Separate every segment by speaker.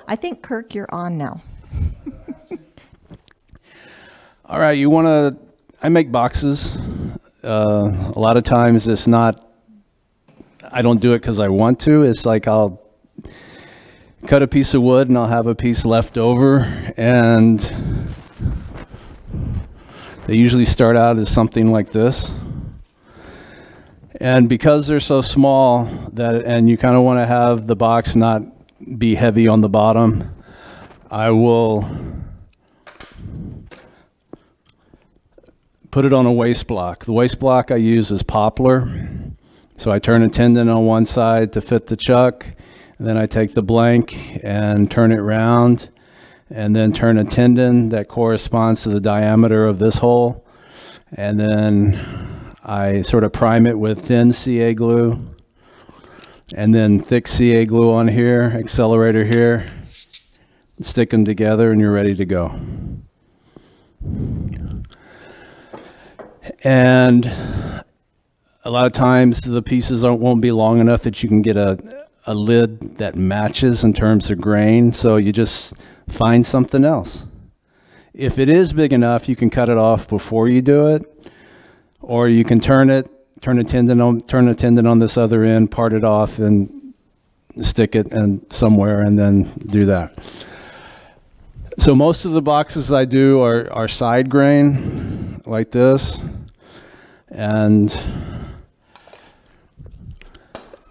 Speaker 1: I think, Kirk, you're on now.
Speaker 2: All right, I make boxes. A lot of times it's not, I don't do it because I want to. It's like I'll cut a piece of wood and I'll have a piece left over, and they usually start out as something like this. And because they're so small and you kind of want to have the box not be heavy on the bottom, I will put it on a waste block. The waste block I use is poplar. So I turn a tendon on one side to fit the chuck, and then I take the blank and turn it round, and then turn a tendon that corresponds to the diameter of this hole, and then I sort of prime it with thin CA glue, and then thick CA glue on here, accelerator here, stick them together, and you're ready to go. And a lot of times the pieces won't be long enough that you can get a lid that matches in terms of grain, so you just find something else. If it is big enough, you can cut it off before you do it, or you can turn a tendon on this other end, part it off, and stick it somewhere, and then do that. So most of the boxes I do are side grain, like this, and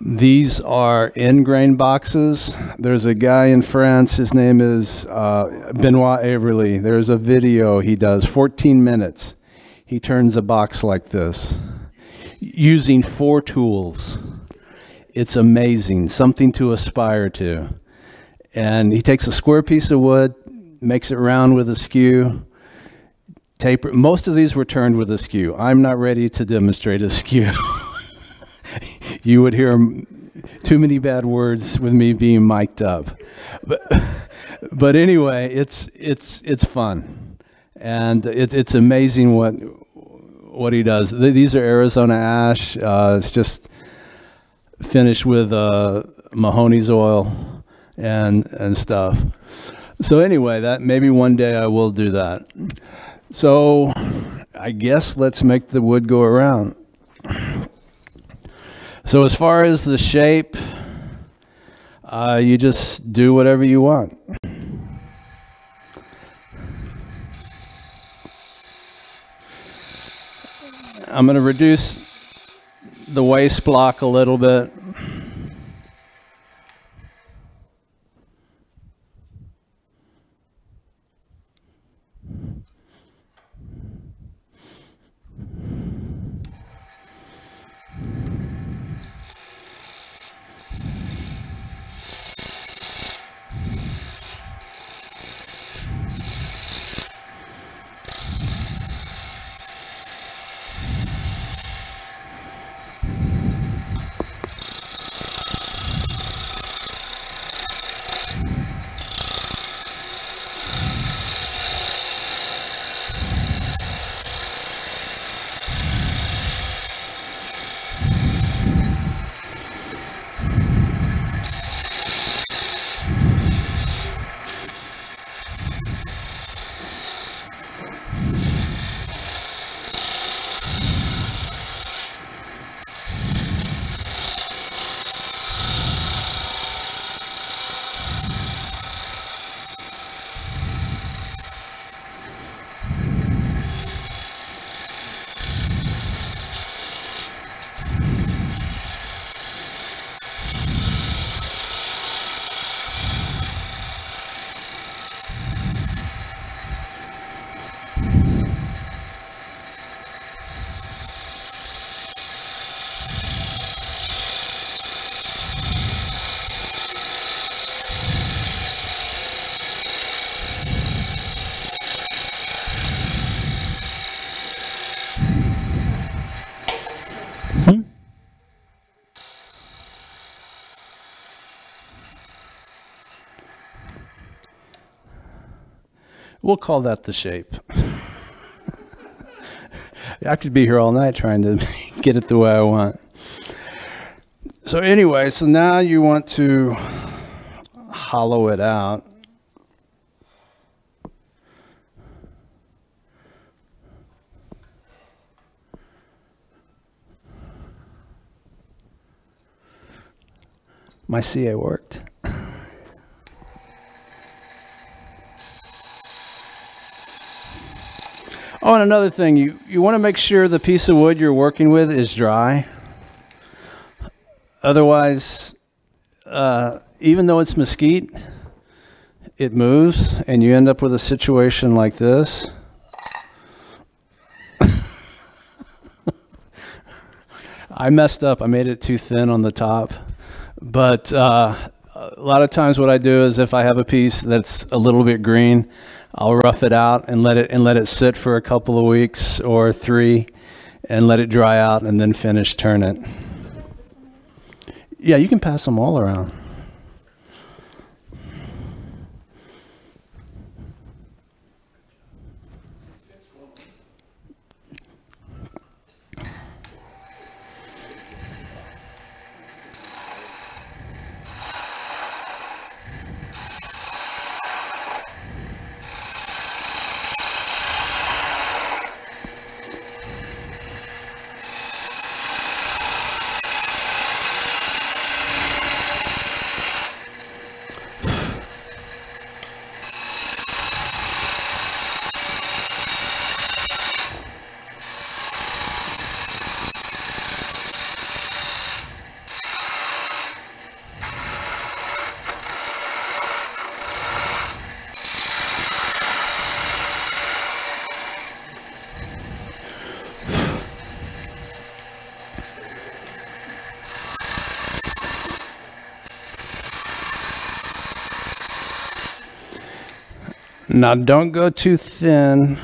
Speaker 2: these are end grain boxes. There's a guy in France, his name is Benoit Averly. There's a video he does, 14 minutes. He turns a box like this using 4 tools. It's amazing, something to aspire to. And he takes a square piece of wood, makes it round with a skew, taper. Most of these were turned with a skew. I'm not ready to demonstrate a skew. You would hear too many bad words with me being mic'd up. But anyway, it's fun, and it's amazing what he does. These are Arizona ash. It's just finished with Mahoney's oil and stuff. So anyway, that maybe one day I will do that. So I guess let's make the wood go around. So as far as the shape, you just do whatever you want. I'm going to reduce the waist block a little bit. We'll call that the shape. I could be here all night trying to get it the way I want. So anyway, so now you want to hollow it out. My CA worked. Oh, and another thing, you want to make sure the piece of wood you're working with is dry. Otherwise, even though it's mesquite, it moves, and you end up with a situation like this. I messed up. I made it too thin on the top. But a lot of times what I do is if I have a piece that's a little bit green, I'll rough it out and let it sit for a couple of weeks or 3 and let it dry out and then turn it. Yeah, you can pass them all around. Now don't go too thin.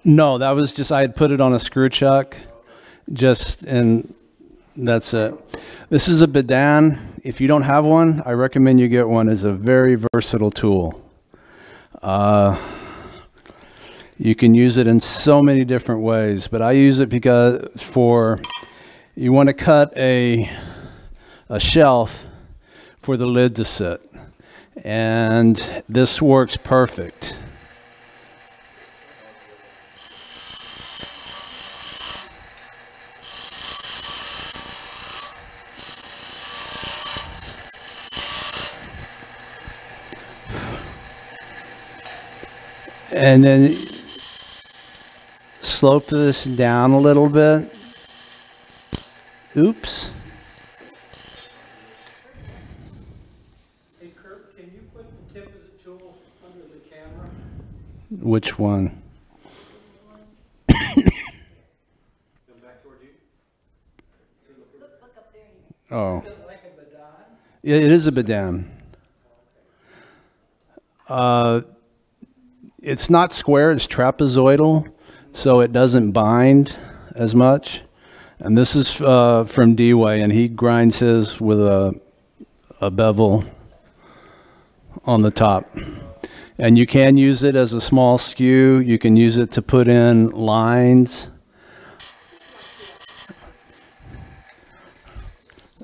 Speaker 2: No, that was just, I had put it on a screw chuck, and that's it. This is a Bedan. If you don't have one, I recommend you get one. It's a very versatile tool. You can use it in so many different ways, but I use it because you want to cut a shelf for the lid to sit, and this works perfect. And then slope this down a little bit. Oops. Which one?
Speaker 3: Come back toward you.
Speaker 1: Look up there.
Speaker 2: Oh.
Speaker 3: Is it like a Bedan?
Speaker 2: Yeah, it is a Bedan. It's not square, it's trapezoidal, so it doesn't bind as much. And this is from D-Way, and he grinds his with a bevel on the top. And you can use it as a small skew. You can use it to put in lines.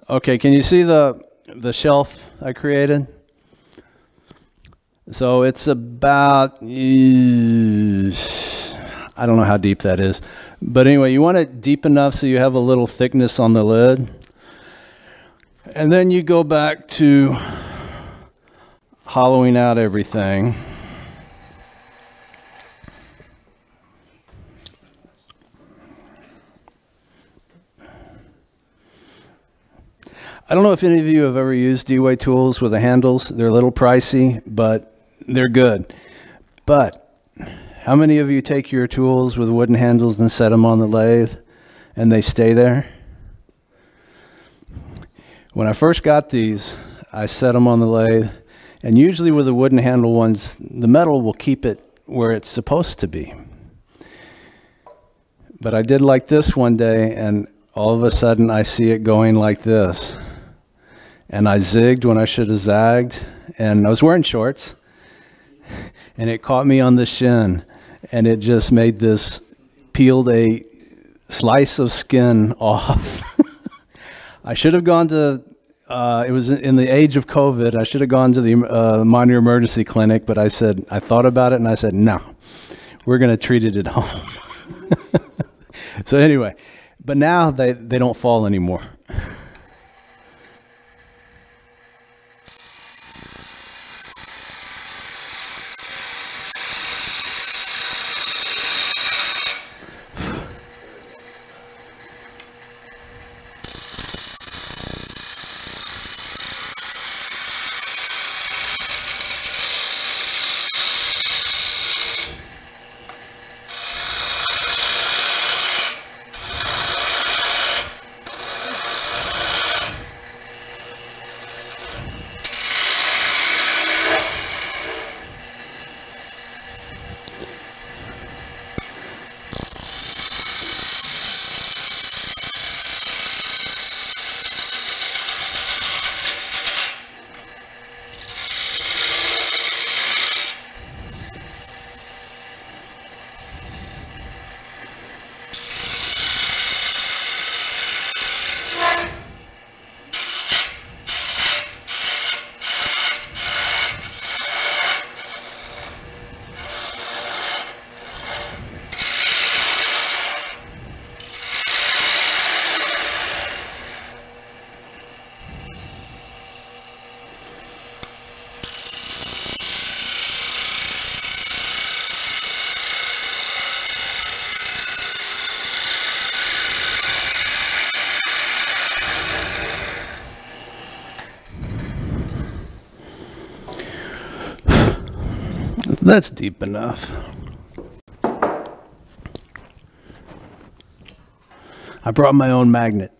Speaker 2: Okay, can you see the shelf I created? So it's about, I don't know how deep that is. But anyway, you want it deep enough so you have a little thickness on the lid. And then you go back to hollowing out everything. I don't know if any of you have ever used D-Way tools with the handles. They're a little pricey, but they're good. But how many of you take your tools with wooden handles and set them on the lathe and they stay there? When I first got these, I set them on the lathe. And usually with the wooden handle ones, the metal will keep it where it's supposed to be. But I did like this one day, and all of a sudden I see it going like this. And I zigged when I should have zagged, and I was wearing shorts, and it caught me on the shin, and it just made this, peeled a slice of skin off. I should have gone to, it was in the age of COVID, I should have gone to the minor emergency clinic, but I thought about it and I said, no, we're going to treat it at home. So anyway, but now they don't fall anymore. That's deep enough. I brought my own magnet.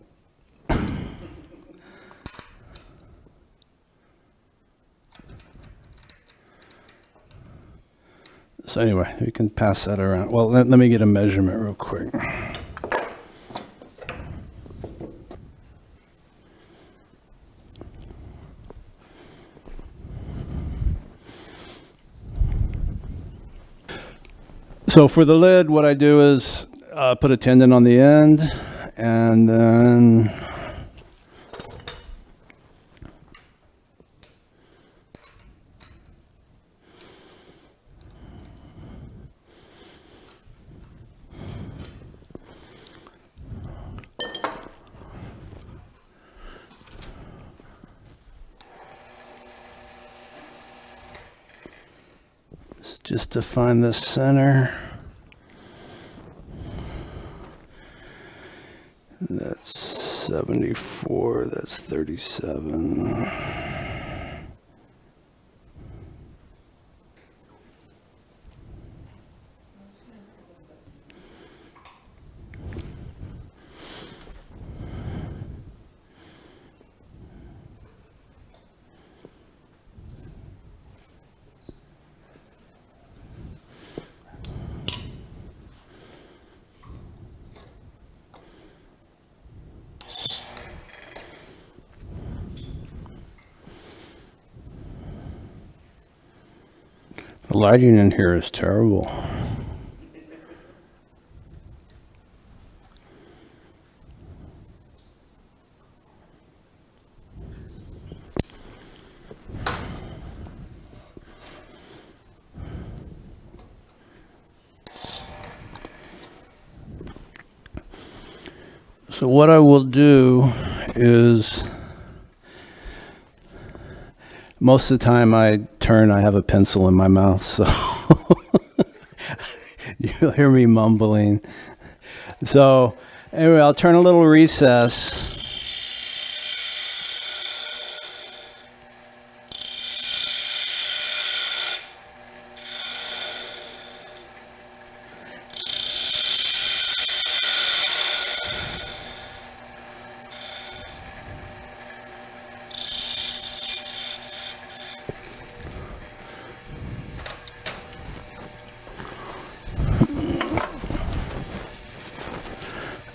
Speaker 2: So anyway, we can pass that around. Well, let me get a measurement real quick. So for the lid, what I do is put a tendon on the end, and then just to find the center. That's 74, that's 37. The lighting in here is terrible. So what I will do is, most of the time I have a pencil in my mouth, so you'll hear me mumbling. So anyway, I'll turn a little recess.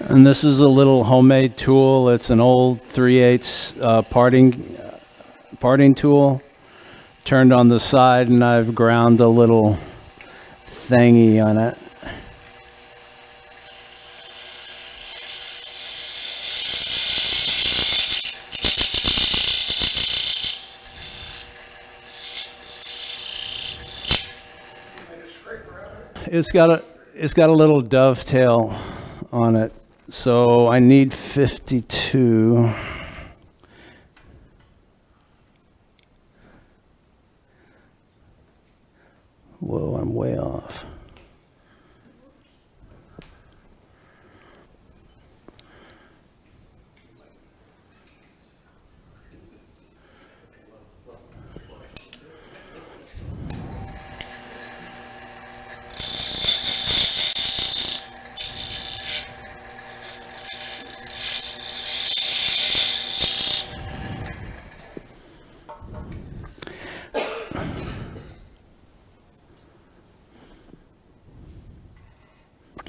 Speaker 2: And this is a little homemade tool. It's an old 3/8 parting tool, turned on the side, and I've ground a little thingy on it. It's got a little dovetail on it, so I need 52. Whoa, I'm way off.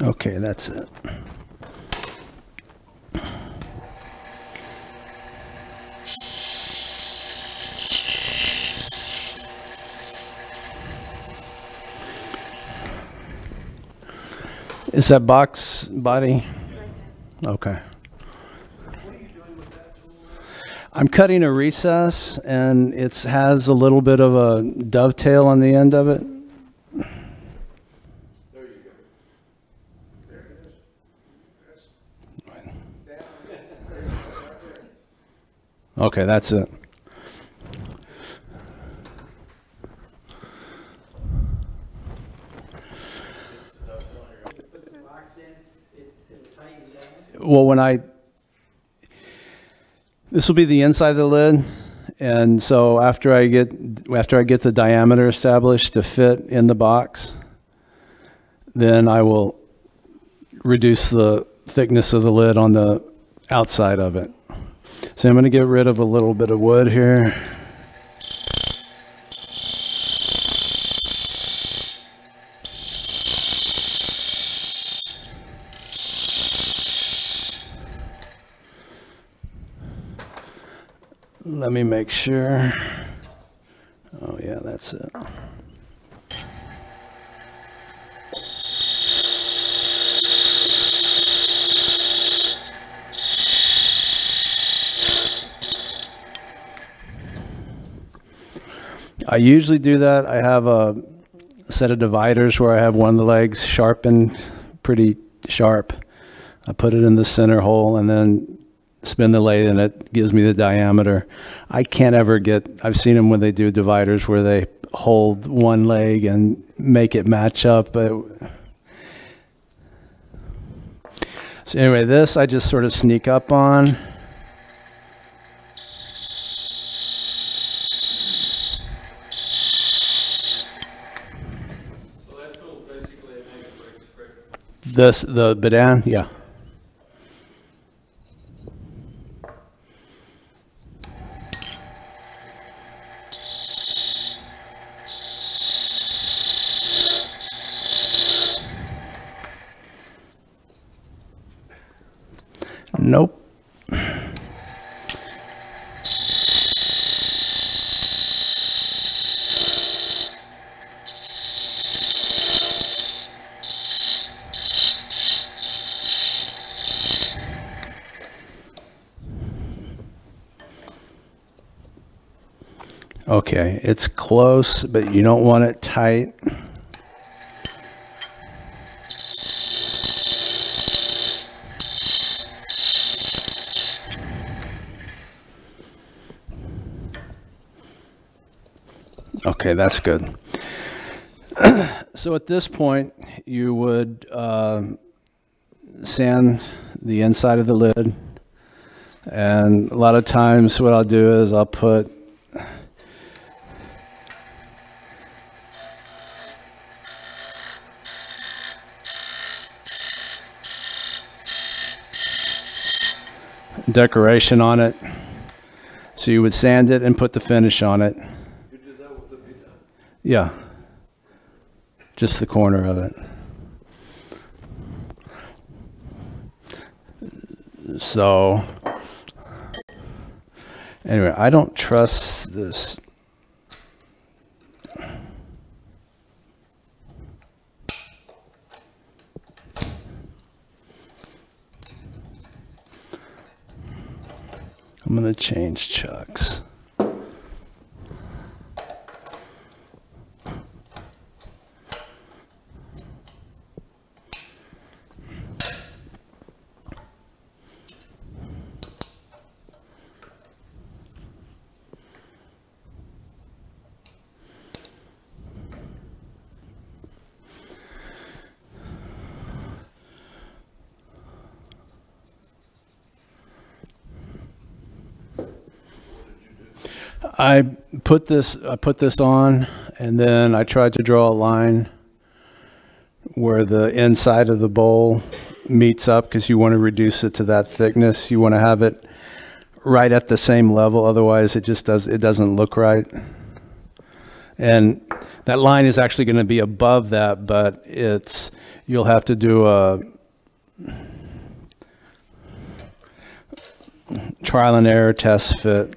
Speaker 2: Okay, that's it. Is that box body? Okay. I'm cutting a recess, and it has a little bit of a dovetail on the end of it. Okay, that's it. Well, this will be the inside of the lid, and so after I get the diameter established to fit in the box, then I will reduce the thickness of the lid on the outside of it. So I'm going to get rid of a little bit of wood here. Let me make sure. Oh yeah, that's it. I usually do that. I have a set of dividers where I have one of the legs sharpened pretty sharp. I put it in the center hole and then spin the lathe, and it gives me the diameter. I can't ever I've seen them when they do dividers where they hold one leg and make it match up. So anyway, this I just sort of sneak up on. The bidan, yeah. Nope. Okay, it's close, but you don't want it tight. Okay, that's good. So at this point, you would sand the inside of the lid. And a lot of times what I'll do is I'll put decoration on it. So you would sand it and put the finish on it.
Speaker 4: You did that with the bidan?
Speaker 2: Yeah, just the corner of it. So anyway, I don't trust this. I'm going to change chucks. I put this on, and then I tried to draw a line where the inside of the bowl meets up, because you want to reduce it to that thickness. You want to have it right at the same level, otherwise it doesn't look right. And that line is actually going to be above that, but you'll have to do a trial and error test fit.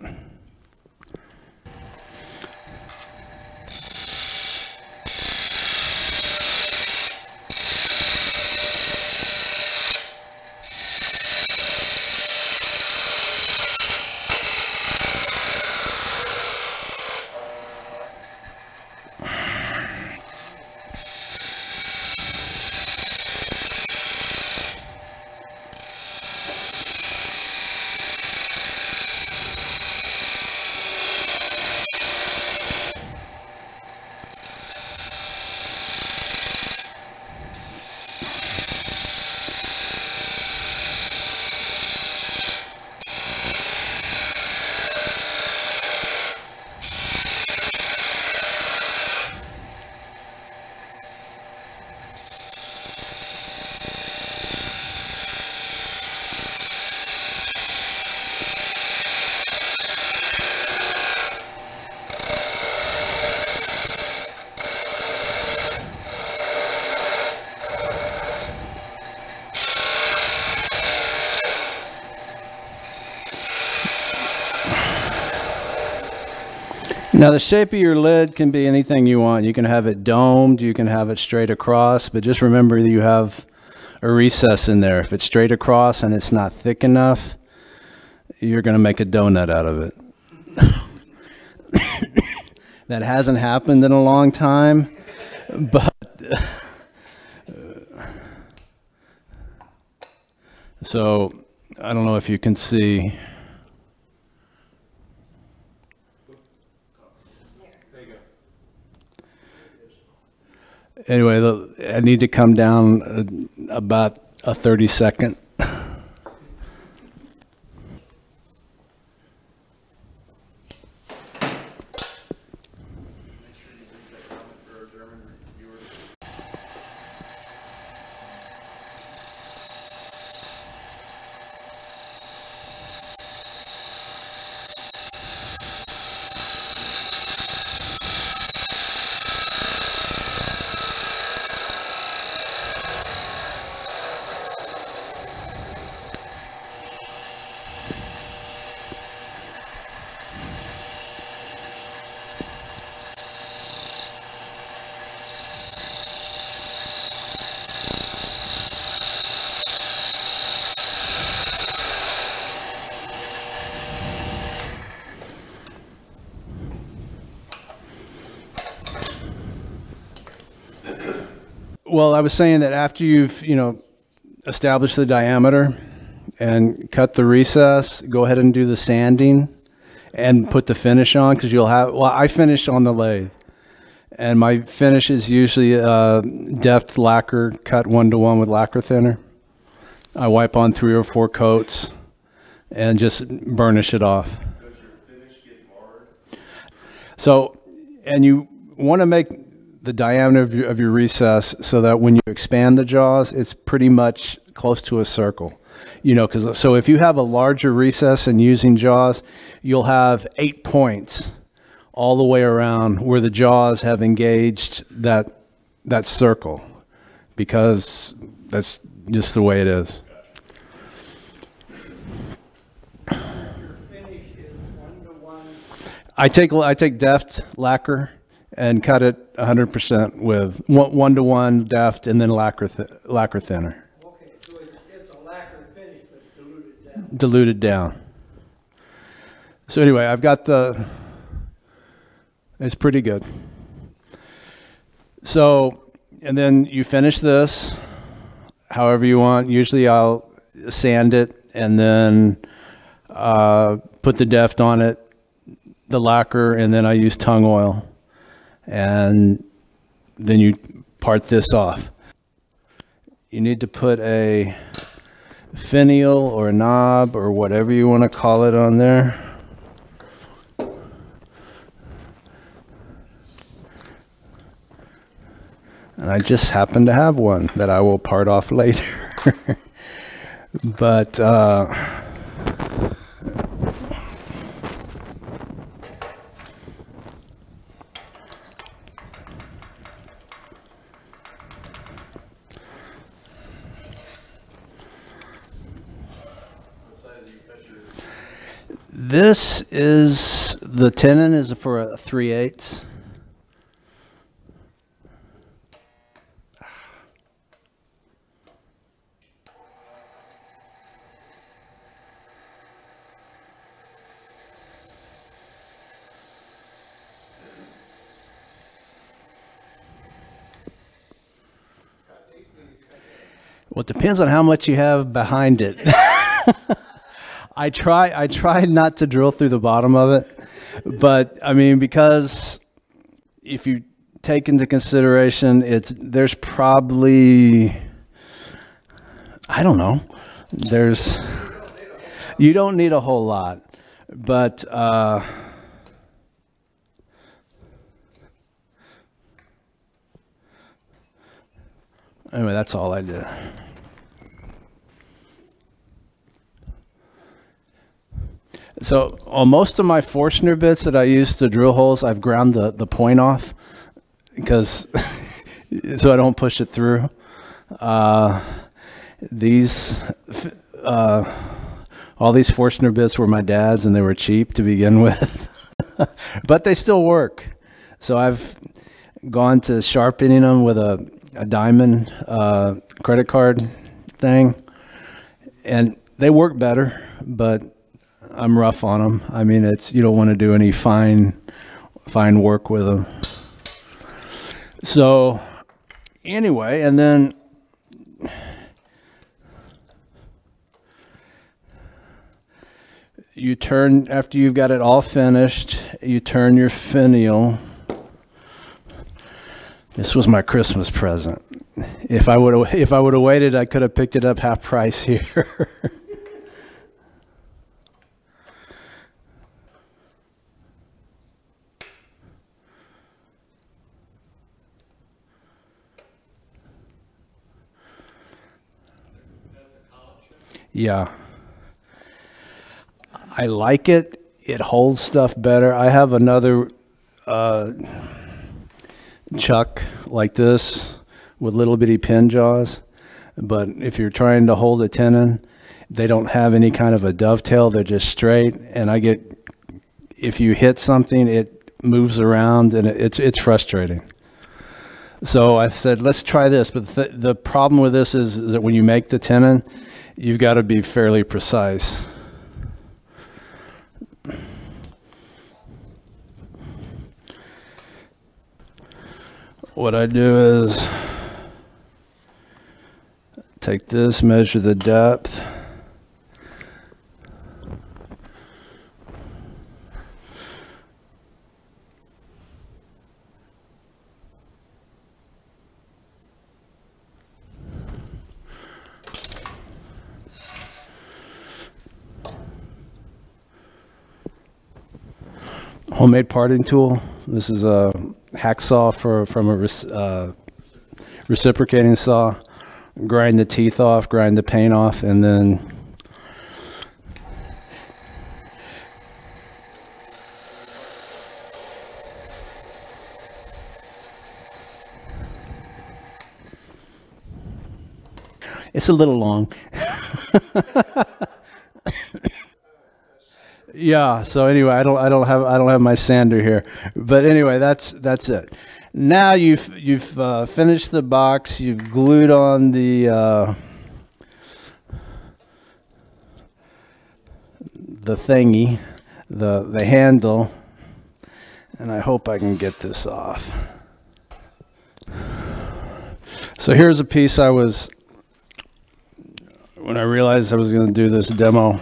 Speaker 2: Now the shape of your lid can be anything you want. You can have it domed, you can have it straight across, but just remember that you have a recess in there. If it's straight across and it's not thick enough, you're going to make a donut out of it. That hasn't happened in a long time, but so I don't know if you can see. Anyway, I need to come down about a 30-second. Well, I was saying that after you've, established the diameter and cut the recess, go ahead and do the sanding and put the finish on, because I finish on the lathe. And my finish is usually deft lacquer, cut 1-to-1 with lacquer thinner. I wipe on 3 or 4 coats and just burnish it off.
Speaker 4: Does your finish get marred?
Speaker 2: So, and you want to make the diameter of your recess so that when you expand the jaws, it's pretty much close to a circle. So if you have a larger recess and using jaws, you'll have 8 points all the way around where the jaws have engaged that circle, because that's just the way it is.
Speaker 3: Your finish is 1-to-1.
Speaker 2: I take deft lacquer and cut it 100% with 1-to-1 deft and then lacquer thinner.
Speaker 3: Okay, so it's a lacquer finish, but diluted down.
Speaker 2: Diluted down. So anyway, I've got it's pretty good. So, and then you finish this however you want. Usually I'll sand it and then put the deft on it, the lacquer, and then I use tung oil. And then you part this off. You need to put a finial or a knob or whatever you want to call it on there. And I just happen to have one that I will part off later. But this is, the tenon is for a 3/8. Well, it depends on how much you have behind it. I try not to drill through the bottom of it, but I mean, because if you take into consideration, there's probably, I don't know, you don't need a whole lot, but anyway, that's all I did. So on most of my Forstner bits that I use to drill holes, I've ground the point off because so I don't push it through. All these Forstner bits were my dad's, and they were cheap to begin with, but they still work. So I've gone to sharpening them with a diamond credit card thing, and they work better, but I'm rough on them. I mean, you don't want to do any fine work with them. So anyway, and then you turn, after you've got it all finished, you turn your finial. This was my Christmas present. If I would have waited, I could have picked it up half price here. Yeah, I like it. It holds stuff better. I have another chuck like this with little bitty pin jaws, but if you're trying to hold a tenon, they don't have any kind of a dovetail. They're just straight, and if you hit something, it moves around, and it's frustrating. So I said, let's try this. But the problem with this is that when you make the tenon, you've got to be fairly precise. What I do is take this, measure the depth. Homemade parting tool. This is a hacksaw from a reciprocating saw. Grind the teeth off, grind the paint off, and then it's a little long. Yeah, so anyway, I don't have my sander here, but anyway, that's it. Now you've finished the box. You've glued on the thingy, the handle, and I hope I can get this off. So here's a piece when I realized I was going to do this demo,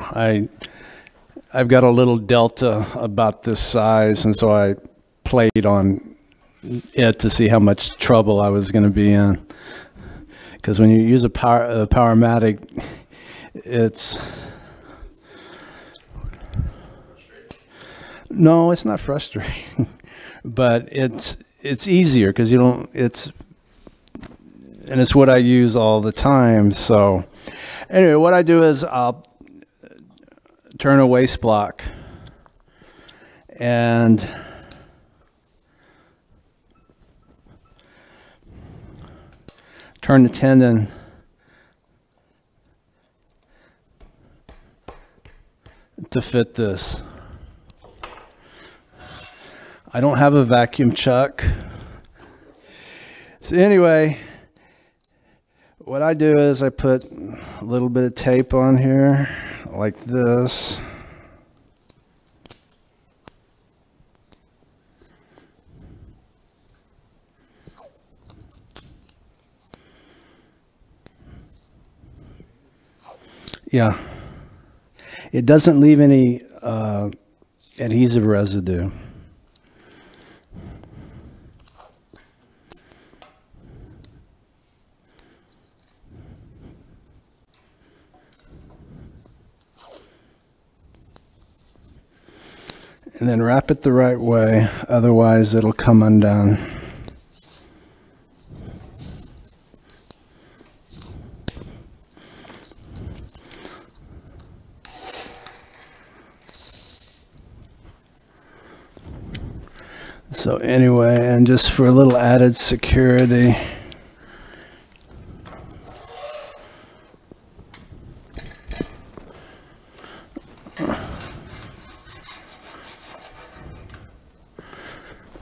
Speaker 2: I've got a little delta about this size, and so I played on it to see how much trouble I was going to be in. Because when you use a Powermatic, no, it's not frustrating, but it's easier because you don't. and it's what I use all the time. So anyway, what I do is I'll turn a waist block and turn the tendon to fit this. I don't have a vacuum chuck. So anyway, what I do is I put a little bit of tape on here like this. Yeah. It doesn't leave any adhesive residue. And then wrap it the right way, otherwise it'll come undone. So anyway, and just for a little added security,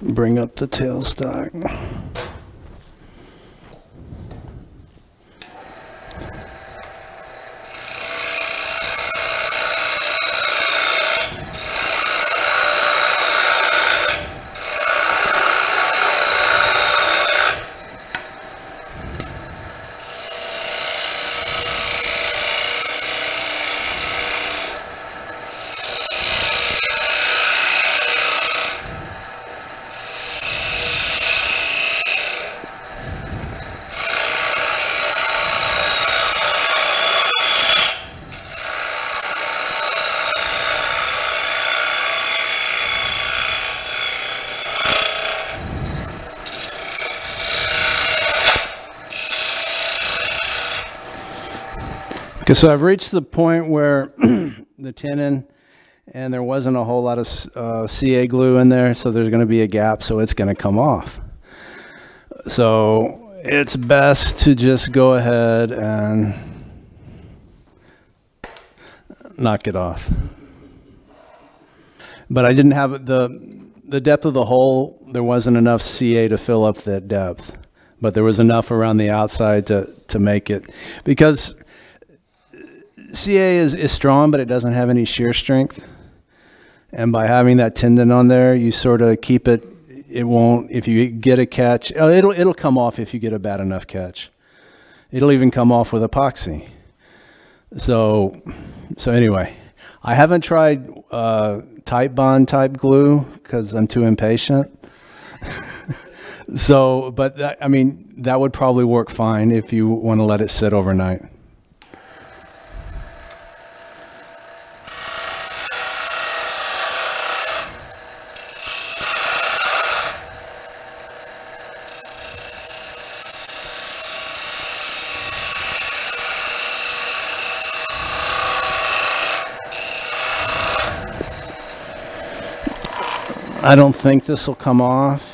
Speaker 2: bring up the tailstock. Okay, so I've reached the point where the tendon, and there wasn't a whole lot of CA glue in there, so there's going to be a gap, so it's going to come off. So it's best to just go ahead and knock it off. But I didn't have the depth of the hole, there wasn't enough CA to fill up that depth, but there was enough around the outside to make it, because CA is strong, but it doesn't have any shear strength. And by having that tendon on there, you sort of keep it, it won't, if you get a catch, it'll come off if you get a bad enough catch. It'll even come off with epoxy. So anyway, I haven't tried Type Bond type glue because I'm too impatient. So, but that, I mean, that would probably work fine if you want to let it sit overnight. I don't think this will come off.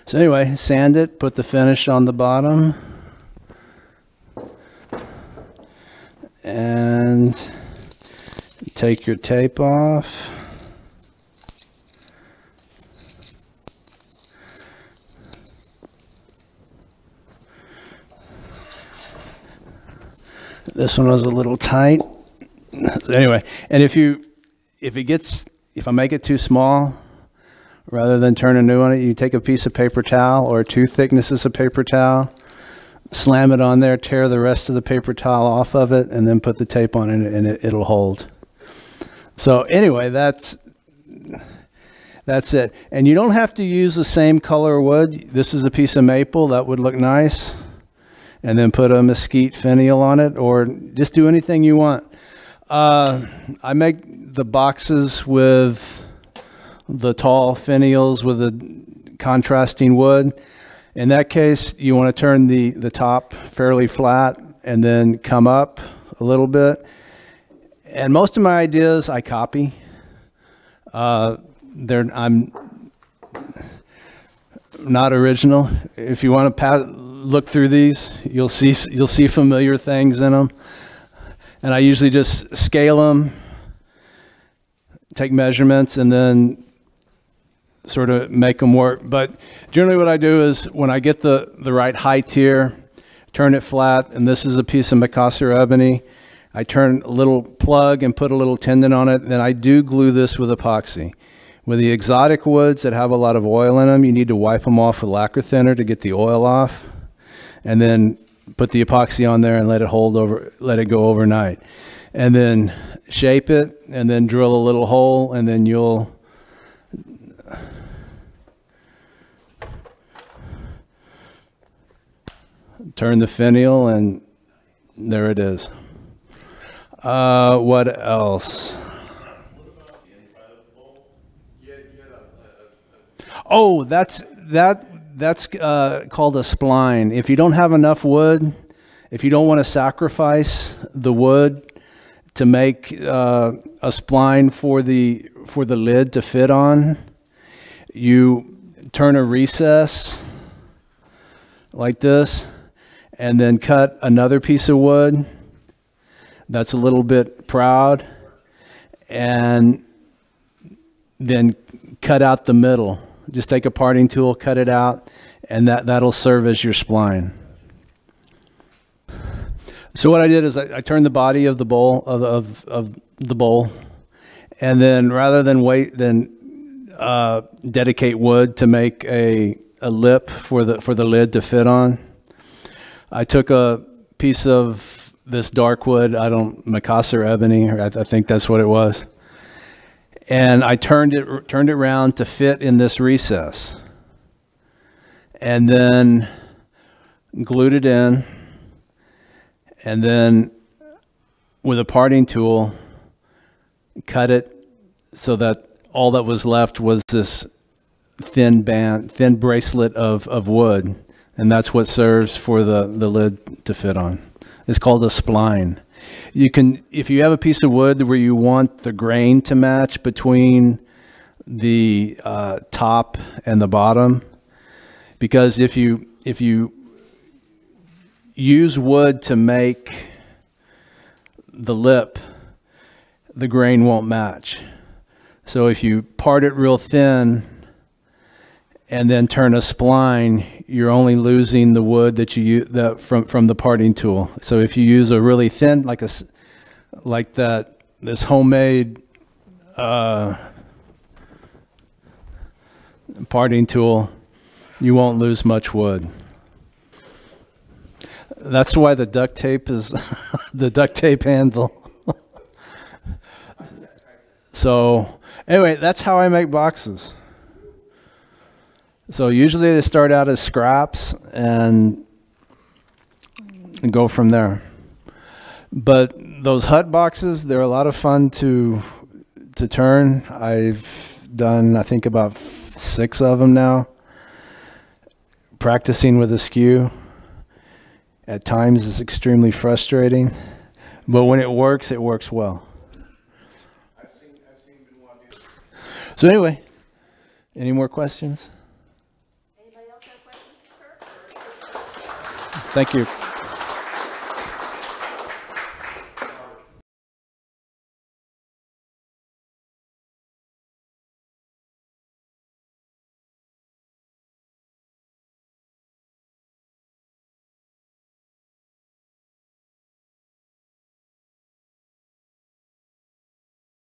Speaker 2: So anyway, sand it, put the finish on the bottom, and take your tape off. This one was a little tight. So anyway, and if I make it too small, Rather than turn a new on it, you take a piece of paper towel or 2 thicknesses of paper towel, slam it on there, tear the rest of the paper towel off of it, and then put the tape on it, and it'll hold. So anyway, that's it. And you don't have to use the same color wood. This is a piece of maple. That would look nice. And then put a mesquite finial on it, or just do anything you want. I make the boxes with the tall finials with the contrasting wood. In that case, you want to turn the top fairly flat and then come up a little bit. And most of my ideas I copy. I'm not original. If you want to look through these, you'll see familiar things in them. And I usually just scale them, take measurements, and then sort of make them work. But generally what I do is when I get the right height here, turn it flat, and this is a piece of Macassar ebony. I turn a little plug and put a little tendon on it, then I do glue this with epoxy. With the exotic woods that have a lot of oil in them, you need to wipe them off with lacquer thinner to get the oil off, and then put the epoxy on there and let it go overnight. And then shape it, and then drill a little hole, and then you'll turn the finial, and there it is. What else? Oh, that's called a spline. If you don't have enough wood, if you don't want to sacrifice the wood to make a spline for the lid to fit on, you turn a recess like this, and then cut another piece of wood that's a little bit proud, and then cut out the middle. Just take a parting tool, cut it out, and that'll serve as your spline. So what I did is I turned the body of the bowl of the bowl, and then rather than dedicate wood to make a lip for the lid to fit on, I took a piece of this dark wood, Macassar ebony, or I think that's what it was. And I turned it around to fit in this recess, and then glued it in, and then with a parting tool cut it so that all that was left was this thin bracelet of wood, and that's what serves for the lid to fit on. It's called a spline. You can, if you have a piece of wood where you want the grain to match between the top and the bottom, because if you use wood to make the lip, the grain won't match. So if you part it real thin and then turn a spline, you're only losing the wood that you use from the parting tool. So if you use a really thin, like this homemade parting tool, you won't lose much wood. That's why the duct tape is the duct tape handle. So anyway, that's how I make boxes. So usually they start out as scraps and go from there. But those hut boxes, they're a lot of fun to turn. I've done, I think, about 6 of them now, practicing with a skew. At times it's extremely frustrating, but when it works well. I've seen Benoit do it. So anyway, any more questions?
Speaker 1: Anybody else have questions for Kirk?
Speaker 2: Thank you.